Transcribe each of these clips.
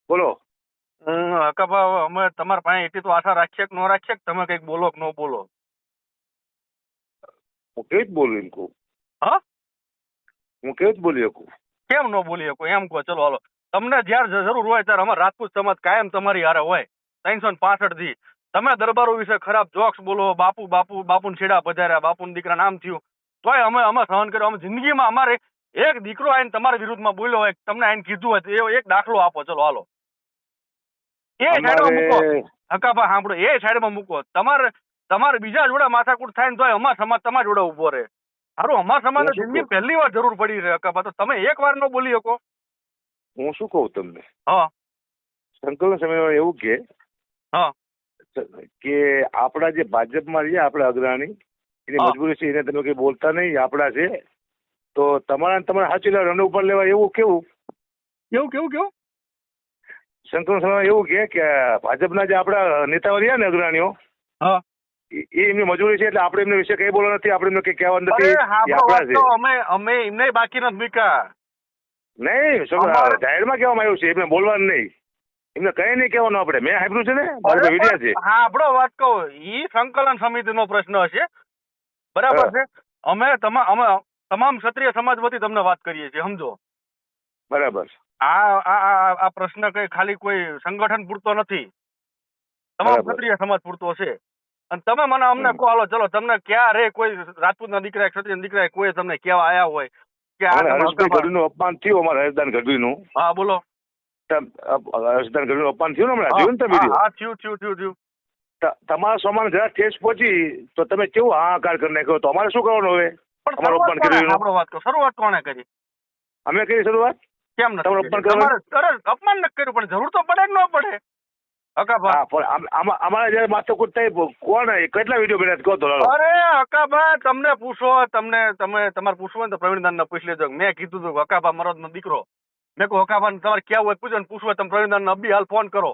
બોલો. હકાભા અમે તમારા પાસે એટલી તો આશા રાખીએ કે ન રાખીએ કે તમે કંઈક બોલો કે ન બોલો? હું કેવી જ બોલું એમ કહું. હા, હું કેવી જ બોલી શકું. કેમ ન બોલી શકો એમ કહો. ચલો હાલો, તમને જ્યારે જરૂર હોય ત્યારે અમારા રાજપૂત સમાજ કાયમ તમારી હારે હોય. 365 દી તમે દરબારો વિશે ખરાબ જોક્સ બોલો, બાપુ બાપુ બાપુને છેડા પધાર્યા, બાપુને દીકરા નામ થયું, તોય અમે સહન કર્યો. અમે જિંદગીમાં અમારે એક દીકરો આઈને તમારા વિરુદ્ધમાં બોલ્યો હોય, તમને આઈને કીધું હોય તો એવો એક દાખલો આપો. ચલો હાલો, એ સાઈડમાં મૂકો. અમારે હકાભા સાંભળો, એ સાઈડમાં મૂકો. તમારે બીજા જોડે માથાકૂટ થાય ને તોય અમાર સમાજ તમારા જોડે ઉભો રહે. સારું, અમારા સમાજને હું શું જિંદગી કહું? પહેલી વાર જરૂર પડી છે હકાભા, તો તમે એક વાર ન બોલી શકો? હું શું કહું તમને? હા સંકલન સમયમાં એવું હા કે આપણા જે ભાજપમાં છે આપણા અગ્રણી, એની હા. મજબૂરી છે, એને તમે કઈ બોલતા નહીં, આપણા છે તો તમારે સાચી રન ઉપર લેવા એવું કેવું? કેવું કેવું કેવું? સંકલન સમયમાં એવું કે ભાજપના જે આપણા નેતાઓ રહ્યા ને અગ્રણીઓ, હા. એ એમની મજબૂરી છે એટલે આપણે એમને વિશે કઈ બોલવા નથી, આપણે એમને કઈ કહેવા અરે નથી, એ હાંભળો આપણા વાત છે. તો અમે એમને બાકી નથી મૂક્યા. નહીં જાહેરમાં કહેવામાં આવ્યું છે, એમને બોલવાનું નહીં, એમને કઈ નહીં કહેવાનું. આપણે મેં સાંભળ્યું છે ને, મારી વિડિયા છે. હાંભળો વાત કહું, ઈ સંકલન સમિતિનો પ્રશ્ન હશે, બરાબર છે. અમે તમામ ક્ષત્રિય સમાજ વતી તમને વાત કરીએ છીએ, સમજો. બરાબર. આ પ્રશ્ન કઈ ખાલી કોઈ સંગઠન પૂરતો નથી, તમામ બરાબર. ક્ષત્રિય સમાજ પૂરતો છે. અને તમે મને અમને કહો, હાલો ચલો, તમને ક્યારે કોઈ રાજપૂતના દીકરા ક્ષત્રિય દીકરા કોઈ તમને કહેવા આયા હોય કે આ હમણાં તમે હર્ષભાઈ હકાભા? ગઢવીનું અપમાન થયું, અમારા હર્ષદાન ગઢવીનું. હા બોલો. હર્ષદાન ગઢવીનું અપમાન થયું ને હમણાં, જોયું ને તમે હા વિડીયો? થયું. તમારા સમાન જરા ઠેસ પહોંચી તો તમે કેવું હાહાકાર કરી નાખ્યો, તો અમારે શું કરવાનું હવે? પણ અમારું શરૂઆત અપમાન કોણે, કર્યું? આપણો વાત કહો, શરૂઆત કોણે કરી? અમે કરી શરૂઆત? કેમ તમારું નથી અપમાન કરી? કરવાનું? તમારે અપમાન નથી કર્યું, પણ જરૂર તો પડે કે ન પડે હકાભા? હા, પણ અમારે જયારે માથાકૂટ થઈ, કોણ કેટલા વિડીયો બનાવ્યા કહો તો ચાલો. અરે હકાભા, તમને પૂછો, તમારે પૂછવું હોય ને તો પ્રવીણદાન ને પૂછી લેજો. મેં કીધું હતું હકાભા મરદનો દીકરો, મેં કહું હકાભા તમારે કેવું હોય પૂછો ને, પૂછવું હોય તમે પ્રવીણદાન ને અબી હાલ ફોન કરો.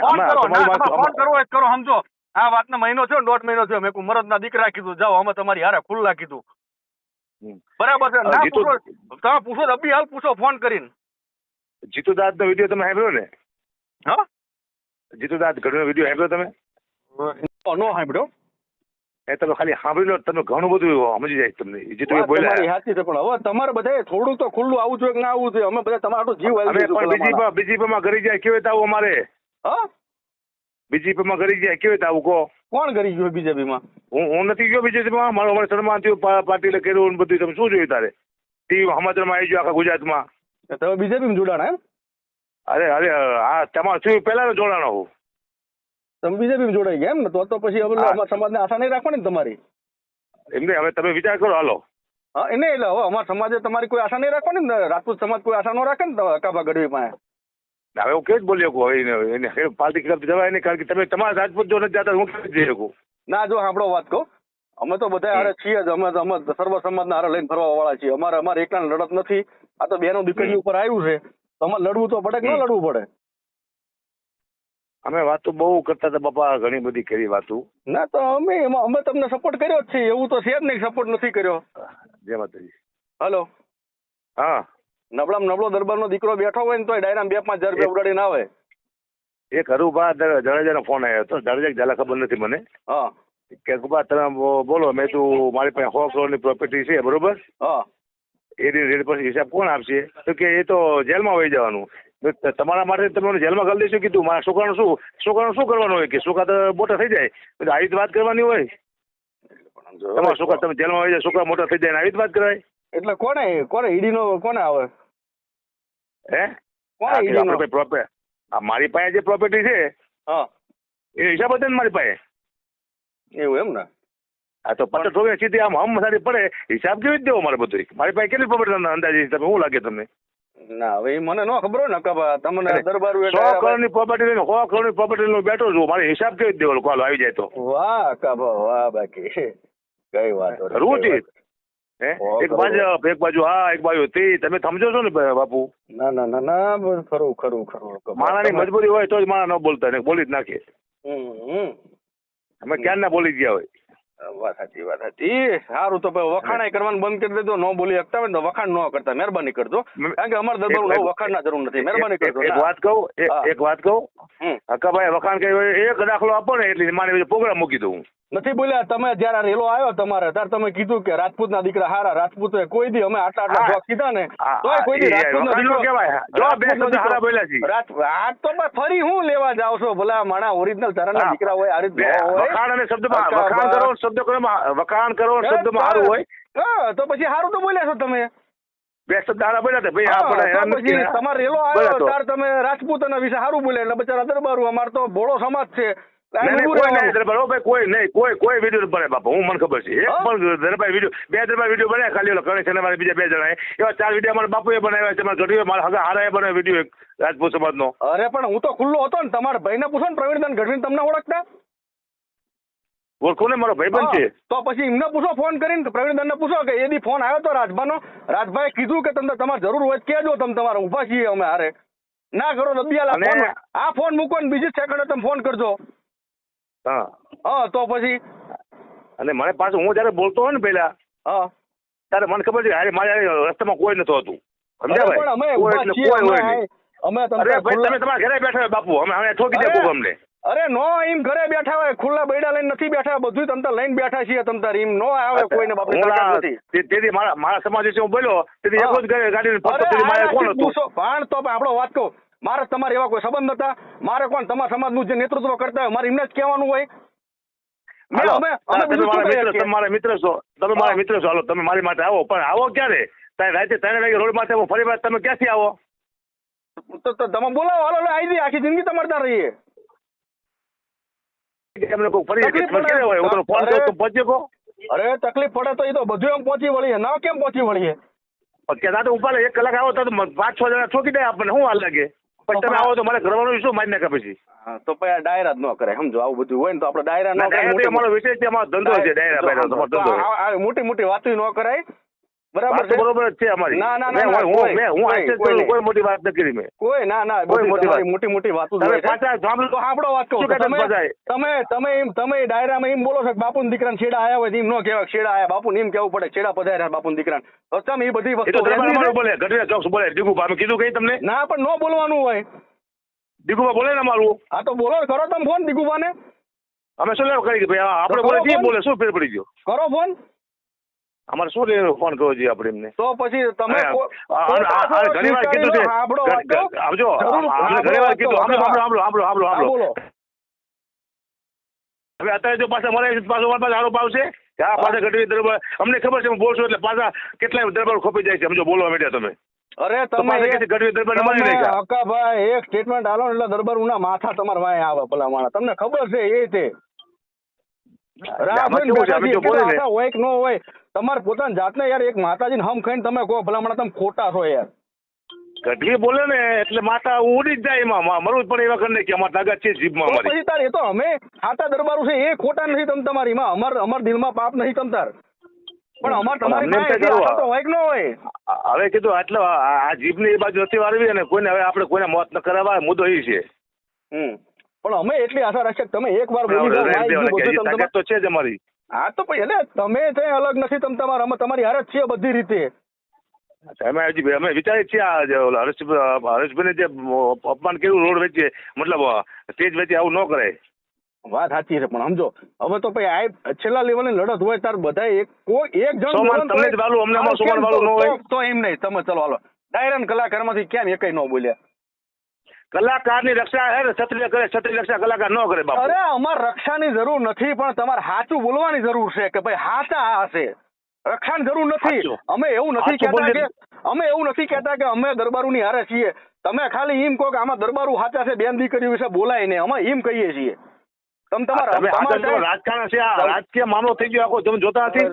ફોન કરો, તમારે ફોન કરવો હોય કરો. સમજો, આ વાતનો મહિનો થયો ને, 1.5 મહિનો થયો, મેં કહું મરદના દીકરા કીધું જાઓ, અમે તમારી હારે ખુલ્લા કીધું, બરાબર છે. ના પૂછો, તમે પૂછો તો અબી હાલ પૂછો ફોન કરીને. જીતુદાસ નો વિડીયો તમે સાંભળ્યો ને? હા, જીતુદાસ ગઢવીનો વિડીયો સાંભળ્યો તમે? નો સાંભળ્યો. એ તમે ખાલી સાંભળી લો, તમે ઘણું બધું સમજી જાય તમને. જીતુભાઈ તમારી બોલ્યા. સાચી છે, પણ હવે તમારે બધાએ થોડું તો ખુલ્લું આવવું જોઈએ કે ના આવવું જોઈએ? અમે બધા તમારો જીવ અમે હાલી પણ દીધું. બીજીપીમાં કરી જાય કેવી રીતે આવું અમારે? હા, બીજીપીમાં કરી જાય કેવી રીતે આવું કહો? કોણ કરી ગયું બીજેપીમાં? હું નથી ગયો બીજેપીમાં. મારો અમારે સન્માન થયું, પાટીલે કર્યું ને બધું. તમે શું જોયું તારે? ટીવી સમાચારમાં આવી ગયો આખા ગુજરાતમાં. તમે બીજેપીમાં જોડાણા એમ? અરે આ તમારે થયું પહેલા જોડાણો હું. તમે બીજેપીમાં જોડાઈ ગયા એમ ને? તો પછી હવે હા. અમારા સમાજને આશા નહીં રાખવાની ને તમારી? એમને હવે તમે વિચાર કરો. હાલો, હા, એને એટલે હવે અમારા સમાજે તમારી કોઈ આશા નહીં રાખવાની ને? રાજપૂત સમાજ કોઈ આશા ન રાખે ને હકાભા ગઢવી પાસે? હવે હું કેવી જ બોલી શકું? હવે એને પાર્ટી ખિલાફ જવાય નહીં, કારણ કે તમે તમારા રાજપૂત જો નથી જતા, હું કેવી જઈ શકું? ના, જો સાંભળો વાત કહું, અમે તો બધા હારે છીએ જ. અમે સર્વ સમાજના હારે લઈને ફરવા વાળા છીએ. અમારે એકલાને લડત નથી. આ તો બેનો દીકરી ઉપર આવ્યું છે, તો અમારે લડવું તો પડે કે ન લડવું પડે? અમે વાતો બહુ કરતા હતા બાપા, ઘણી બધી કરી વાતો. ના, તો અમે તમને સપોર્ટ કર્યો જ છે, એવું તો છે જ નહીં સપોર્ટ નથી કર્યો. જય માતાજી. હલો, હા, નબળામાં નબળો દરબારનો દીકરો બેઠો હોય ને તો ડાયરામાં 2-5 હજાર રૂપિયા ઉડાડીને આવે. એક હરુભા જાડેજાનો ફોન આવ્યો હતો. જાડેજા ઝાલા ખબર નથી મને. હા કે ગુબા તમે બોલો. મેં તું મારી પાસે 100 કરોડની પ્રોપર્ટી છે, બરોબર? હા. એ રેટ પર હિસાબ કોણ આપશે? તો કે એ તો જેલમાં વહી જવાનું. તમારા માટે તમે જેલમાં કરી દઈશું. કીધું મારા છોકરાનું શું કરવાનું હોય? કે છોકરા તો મોટા થઈ જાય, આવી રીતે વાત કરવાની હોય. તમારા છોકરા તમે જેલમાં વહી જાય, છોકરા મોટા થઈ જાય, આવી રીતે વાત કરાય? એટલે કોને ઈડીનો કોને આવે? હે? કોને ઈડીનો? મારી પાસે જે પ્રોપર્ટી છે, હા, એ હિસાબ હતો ને મારી પાસે. એવું એમ ને? આ તો 50 સીધી આમ સારી પડે. હિસાબ કેવી રીતે દેવો મારે બધું? મારી પાસે કેટલી પ્રોપર્ટી અંદાજે તમે શું લાગે તમને? ના, હવે એ મને ન ખબર હોય ને કે તમને દરબાર 100 કરોડની પ્રોપર્ટી લઈને 100 કરોડની પ્રોપર્ટી લઈને બેઠો છું. મારે હિસાબ કેવી રીતે દેવો? કોલ આવી જાય તો વાહ કાબા વાહ, બાકી કઈ વાત રૂચિ. હે? એક ભાજપ, એક બાજુ હા, એક બાજુ તે. તમે સમજો છો ને બાપુ? ના, ખરું. માણાની મજબૂરી હોય તો જ માણા ન બોલતા ને બોલી જ નાખે. હમ. અમે ક્યાં ના બોલી ગયા હોય. વાત સાચી સારું તો ભાઈ વખાણાય કરવાનું બંધ કરી દેજો. ન બોલી શકતા હોય ને તો વખાણ ન કરતા, મહેરબાની કરજો. કારણ કે અમારા દરબાર વખાણના જરૂર નથી, મહેરબાની કરજો. એક વાત કહું, એક વાત કહું, હકાભાઈ વખાણ કરી એક દાખલો આપો ને એટલે મારે પ્રોગ્રામ મૂકી દઉં. નથી બોલ્યા તમે જયારે રેલો આવ્યો તમારે ત્યારે તમે કીધું કે રાજપૂતના દીકરા હારા. રાજપૂતો કોઈ દી અમે આટલા જોક કીધા ને તોય કોઈ દી રાજપૂતનો દીકરો કહેવાય. જો બે શબ્દ હારા બોલ્યા છે. આ તો ફરી હું લેવા જાવ છો ભલા માણા ઓરિજિનલ તરણના દીકરા હોય આ રીતે વખાણ અને શબ્દમાં વખાણ કરો, શબ્દ કરો, વખાણ કરો શબ્દમાં સારું હોય. હા તો પછી સારું તો બોલ્યા છો તમે. બે શબ્દ હારા બોલ્યા હતા ભાઈ. આપણે પછી તમારે રેલો આવ્યો ત્યારે તમે રાજપૂતના વિશે સારું બોલ્યા એટલે બચારા દરબારું. અમાર તો ભોળો સમાજ છે. કોઈ વિડીયો બને બાપા, હું મને ખબર છે. એક પણ દરબાર વિડીયો, બે દરબાર વિડીયો બનાવ્યા ખાલી ઓલા ગણેશ અને બીજા 2 જણા એવા 4 વિડીયો અમારા બાપુએ બનાવ્યા છે. મારા ગઢવીએ મારા હગા હારાએ બનાવ્યો વિડીયો એક રાજપૂત સમાજનો. અરે પણ હું તો ખુલ્લો હતો ને. તમારા ભાઈને પૂછો ને પ્રવીણદાન ગઢવી તમને ઓળખતા? ઓળખો ને, મારો ભાઈબંધ છે. તો પછી એમને પૂછો ફોન કરીને, પ્રવીણદાનને પૂછો કે એદી ફોન આવ્યો તો રાજભાનો. રાજભાઈએ કીધું કે તમને તમારે જરૂર હોય કેજો, તમે તમારે ઊભા છીએ અમે હારે. ના કરો દબિયાલા આ ફોન મૂકો ને બીજી સેકન્ડે તમે ફોન કરજો. હા તો પછી અને મને પાછું હું જયારે બોલતો હોય ને પેલા ત્યારે મને ખબર છે અરે મારા રસ્તામાં કોઈ નતું હતું. તમે તમારા ઘરે બેઠા હોય બાપુ, અમે ઠોકી દે કોક અમને. અરે નો એમ ઘરે બેઠા હોય, ખુલ્લા બૈડા લઈને નથી બેઠા, બધું તમતા લઈને બેઠા છીએ. તમતાર એમ નો આવે કોઈને બાપની. તેથી મારા સમાજ વિશે હું બોલ્યો તેથી એક જ ગાડી કોણ હતું. પણ તો આપણો વાત કહું, મારે તમારે એવા કોઈ સંબંધ હતા? મારે કોણ તમારા સમાજનું જે નેતૃત્વ કરતા હોય મારે એમને જ કહેવાનું હોય. મારા મિત્ર છો, તમે મારા મિત્ર છો, હાલો તમે મારી માટે આવો. પણ આવો ક્યારે? રાતે 3 વાગે રોડ માથે ફરી વાર તમે ક્યાંથી આવો? તો તમે બોલાવો, હાલો આવી જઈએ, આખી જિંદગી તમારે ત્યાં રહીએ. અરે તકલીફ પડે તો એ તો બધું એમ પહોંચી વળીએ. ના કેમ પહોંચી વળીએ? ઉપર 1 કલાક આવો તો 5-6 જણા ઠોકી દે આપણને, શું હાલ લાગે? પછી તમે આવો તો મારે કરવાનું શું? મારી નાખે પછી. તો પછી ડાયરા જ ન કરે, સમજો. આવું બધું હોય ને તો આપણે ડાયરા ન કરે. અમારો વિષય છે, અમારો ધંધો છે ડાયરા. મોટી મોટી વાતો ન કરાય. બરાબર છે, બરોબર જ છે અમારી. કોઈ મોટી વાત નથી કરી મેં. કોઈ ના મોટી મોટી વાતો સાંભળો. વાત કહું તમે ડાયરામાં એમ બોલો છો કે બાપુ દીકરાને છેડા આયા હોય એમ ન કહેવાય. છેડા આયા બાપુ એમ કેવું પડે, છેડા પધાર્યા બાપુ દીકરાને. તમે એ બધી વસ્તુ બોલે ગઢવી ચોક્સ બોલે. દીગુભા કીધું કઈ તમને? ના પણ ન બોલવાનું હોય. દીગુભા બોલે ને અમારું. હા તો બોલો કરો તમે ફોન દીગુભા ને. અમે શું લેવા કરી ભાઈ? આપણે બોલે બોલે શું ફેર પડી ગયો? કરો ફોન. અમારે શું લેવાનો ફોન કરવો જોઈએ આપણે એમને? તો પછી તમે ઘણી વાર કીધું છે. આવજો ઘણી વાર કીધું. બોલો હવે અત્યારે જો પાછા મળે પાછો આરોપ આવશે કે આ પાછા ગઢવી દરબાર. અમને ખબર છે હું બોલશું એટલે પાછા કેટલાય દરબાર ખોપી જાય છે. સમજો બોલવા માંડ્યા તમે. અરે તમે ગઢવી દરબાર હકાભાઈ એક સ્ટેટમેન્ટ આલો એટલે દરબાર ના માથા તમારા વાય આવે ભલા માણસ. તમને ખબર છે એ તે હોય કે ન હોય તમારે પોતાની જાતને યાર એક માતાજીને હમ ખાઈને તમે કહો ભલા માણસ તમે ખોટા છો યાર. ગઢવી બોલે ને એટલે માતા ઉડી જ જાય એમાં. મરવું જ પણ એવા કરી કે અમારા તાકાત છે જીભમાં. પછી તાર એ તો અમે ખાતા દરબારું છે એ ખોટા નથી તમ તમારી માં. અમાર દિલમાં પાપ નથી તમ તાર. પણ અમાર તમારી તો હોય કે ન હોય. હવે કીધું આટલો આ જીભની એ બાજુ નથી વાળવી અને કોઈને હવે આપણે કોઈને મોત ન કરાવવા મુદ્દો એ છે. પણ અમે એટલી આશા રાખીએ કે તમે એકવાર બોલી તો છે જ અમારી. હા તો પછી એટલે તમે છે અલગ નથી તમ તમારા. અમે તમારી હારે જ છીએ બધી રીતે. અમે વિચારીએ છીએ હરેશભાઈને જે અપમાન કર્યું રોડ વચ્ચે, મતલબ સ્ટેજ વચ્ચે આવું ન કરે. વાત સાચી છે પણ સમજો હવે તો ભાઈ આ છેલ્લા લેવલની લડત હોય તાર બધા કોઈ એક જણ તો એમ નહીં. તમે ચલો હાલો ડાયરા કલાકારમાંથી કેમ એકય ન બોલ્યા? કલાકારની રક્ષા ક્ષત્રિય કરે, ક્ષત્રિય રક્ષા કલાકાર ન કરે બાપુ. અરે અમારે રક્ષાની જરૂર નથી પણ તમારે સાચું બોલવાની જરૂર છે કે ભાઈ સાચા હશે. રક્ષાની જરૂર નથી. અમે એવું નથી કહેતા કે અમે દરબારુની હારે છીએ. તમે ખાલી એમ કહો કે આમાં દરબારું સાચા છે, બેન દીકરીઓ વિશે બોલાય ને અમે એમ કહીએ છીએ. રાજકારણ છે, રાજકીય મામલો થઈ ગયો આખો. તમે જોતા નથી?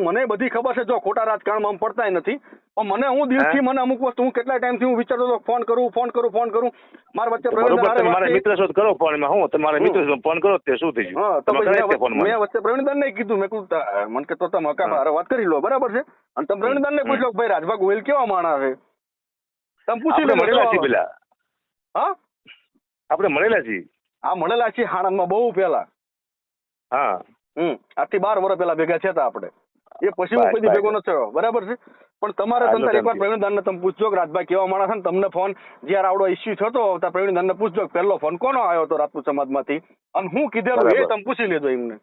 મને બધી ખબર છે. જો ખોટા રાજકારણમાં પડતા નથી પણ મને હું દિલથી મને અમુક વસ્તુ હું કેટલા ટાઈમથી હું વિચારતો હતો ફોન કરું. મારા વચ્ચે મારા મિત્ર છો કરો ફોન. હું તમારા મિત્ર ફોન કરો તે શું થઈ ગયું? મેં વચ્ચે પ્રવીણદાન ને કીધું. મેં કીધું મને કે તો તમે વાત કરી લો બરાબર છે. અને તમે પ્રવીણદાન ને પૂછ લો ભાઈ રાજભા ગોહિલ કેવા માણસ છે તમે પૂછી લો. મળેલા છીએ પેલા. હા આપણે મળેલા છીએ. હા મળેલા છીએ આણંદમાં બહુ પેલા. હા આજથી 12 વર્ષ પહેલા ભેગા થયા હતા આપણે. એ પછી હું કોઈ દી ભેગો નથી થયો, બરાબર છે. પણ તમારે તમતાર એકવાર પ્રવીણદાનને તમે પૂછજો કે રાજભાઈ કેવા માણસ છે ને તમને ફોન જ્યારે આવડો ઇસ્યુ થતો ત્યારે પ્રવીણદાનને પૂછજો કે પહેલો ફોન કોનો આવ્યો હતો રાજપૂત સમાજમાંથી અને હું કીધેલું એ તમે પૂછી લેજો એમને.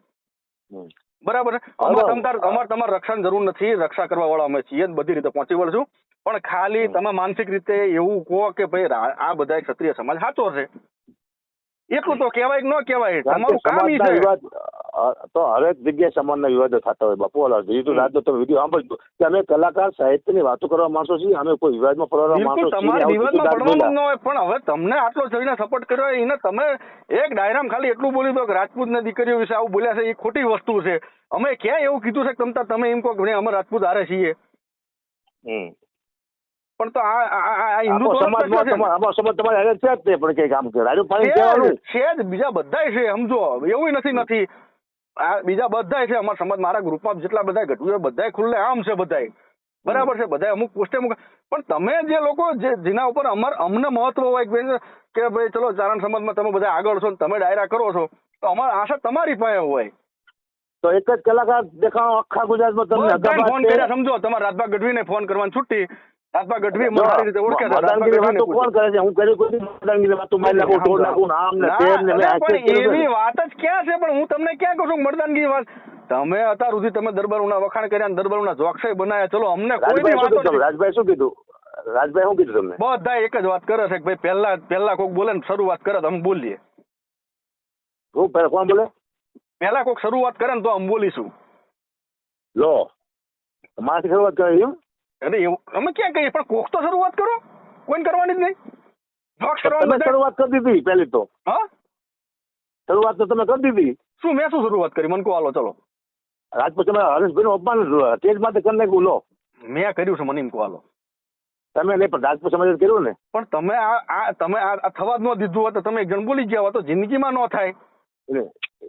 બરાબર છે. અમારે તમારે રક્ષાની જરૂર નથી, રક્ષા કરવા વાળા અમે છીએ, બધી રીતે પહોંચી વળશું. પણ ખાલી તમે માનસિક રીતે એવું કહો કે ભાઈ આ બધા ક્ષત્રિય સમાજ સાચો છે, એટલું તો કહેવાય કે ન કહેવાય, તમારું કામ ઈ છે. તો હરેક જગ્યાએ સમાજના વિવાદો થતા હોય બાપુ. બીજું રાત તમે વિડીયો સાંભળજો કે અમે કલાકાર સાહિત્યની વાતો કરવા માણસો છીએ, અમે કોઈ વિવાદમાં પડવા માણસો છીએ. તમારે વિવાદમાં પડવાનું ન હોય, પણ હવે તમને આટલો જઈને સપોર્ટ કર્યો એને તમે એક ડાયરામાં ખાલી એટલું બોલી દો કે રાજપૂતની દીકરીઓ વિશે આવું બોલ્યા છે એ ખોટી વસ્તુ છે. અમે ક્યાં એવું કીધું છે કે તમે એમ કહો કે અમે રાજપૂત હારે છીએ. પણ તો આ હિન્દુ સમાજ તમારે હારે છે જ તે, પણ કઈ કામ કરે છે જ, બીજા બધાય છે, સમજો એવું નથી. આ બીજા બધાય છે અમારા સમાજ, મારા ગ્રુપમાં જેટલા બધા ઘટવું બધાય ખુલ્લે આમ છે બધાય, બરાબર છે, બધા અમુક પોસ્ટે પણ તમે જે લોકો જેના ઉપર અમને મહત્વ હોય કે ભાઈ ચલો ચારણ સમાજમાં તમે બધા આગળ છો, તમે ડાયરા કરો છો, તો અમારી આશા તમારી પાસે હોય. તો એક જ કલાકાર દેખાણો આખા ગુજરાતમાં તમને ફોન કર્યા, સમજો તમારે રાજભા ગઢવીને ફોન કરવાની છૂટી. રાજભા ગઢવી મને સારી રીતે ઓળખે છે. કોણ કરે છે? હું કરી કોઈ મરદાનગીરી વાતો મારી નાખું, તોડ નાખું, આમ ને તેમ ને એવી વાત જ ક્યાં છે? પણ હું તમને ક્યાં કહું છું મરદાનગીરી વાત? તમે અત્યાર સુધી તમે દરબારોના વખાણ કર્યા, દરબારોના જોકસાઈ બનાવ્યા, ચલો અમને કોઈ વાત. રાજભાઈ શું કીધું? રાજભાઈ શું કીધું તમને? બધા એક જ વાત કરે છે કે ભાઈ પહેલા કોઈક બોલે ને શરૂઆત કરે તો અમે બોલીએ. શું કોણ બોલે? પહેલા કોઈક શરૂઆત કરે ને તો અમે બોલીશું. લો માથી શરૂઆત કરી એમ? અરે એવું અમે ક્યાં કહીએ, પણ કોક તો શરૂઆત કરો, કોઈ કરવાની જ નહીં. શરૂઆત કરી દીધી પહેલી તો. હા, શરૂઆત તો તમે કરી દીધી. શું મેં શું શરૂઆત કરી? મને કહો, હાલો ચલો. રાજપૂત તમે હરેશભાઈ નું અપમાન તેજ માટે કરી નાખ્યું. લો મેં કર્યું છે, મને એમ કહો, હાલો. તમે નહીં પણ રાજપૂત સમાજે કર્યું ને. પણ તમે આ થવા જ ન દીધું હોત તો તમે એક જણ બોલી ગયા હોત તો જિંદગીમાં ન થાય.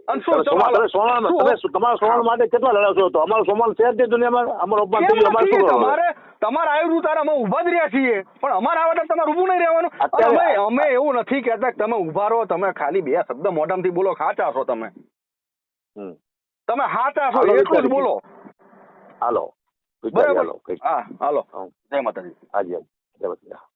તમારા સોમાન માટે કેટલા લડાવશો? તો અમારું સોમાન છે જ દુનિયામાં. અમારો અપમાન થયું, અમારે શું કરવાનું? તમારે આવ્યું તારે અમે ઉભા જ રહ્યા છીએ, પણ અમારે આવે તો તમારે ઉભું નહીં રહેવાનું. અમે એવું નથી કહેતા કે તમે ઉભા રહો, તમે ખાલી બે શબ્દ મોઢામાંથી બોલો, સાચા છો તમે. તમે સાચા છો એટલું જ બોલો. હાલો બરાબર. હા હાલો, જય માતાજી. હાજી જય માતાજી.